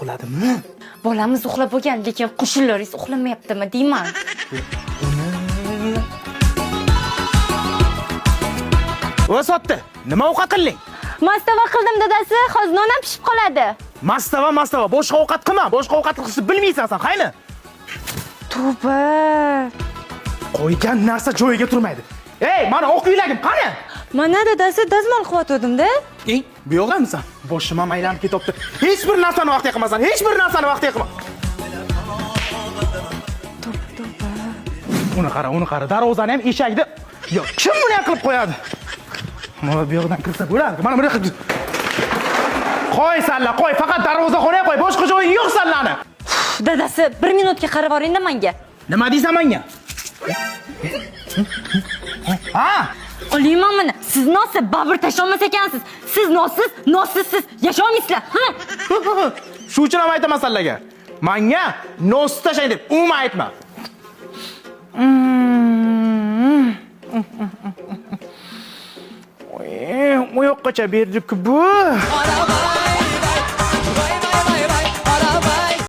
uxladimi? Bolamiz uxlab bo'lgan, lekin qo'shnilaringiz uxlamayaptimi deyman. O'sotdi. Nima ovqat qilding? Mastava qildim dadasi, hozir non ham pishib qoladi. Mastava, boshqa ovqat qilma. Boshqa ovqat qilishni bilmaysan sen, qayni? Tavba. Qo'ygan narsa joyiga turmaydi. Ey, mana o'q uylagim, qani? Mana dadasi dazmol qilyotgandim-da. Ey, bu yo'qamisan? Boshim ham aylanib ketibdi. Hech bir narsani vaqtiga qilmasan, hech bir narsani vaqtiga qilma. Tavba. Uni qara, darvozani ham eshakni. Yo, kim buni ham qilib qo'yadi? Mana bu yoqdan kirsa bo'ladi. Mana buni qilib. Qo'y salla, qo'y, faqat darvozaxonaga qo'y. Boshqa joyi yo'q sallani. Dadasi, 1 minutga qarab oring-da menga. Nima deysan menga? Ha? Olayman mana. Siz nosib babir tashlamas ekansiz. Siz nossizsiz. Yasholmaysizlar. Ha? Shu uchun ham aytaman sallaga. Menga nos tashlang deb umuman aytma. O yoqqacha berdik bu.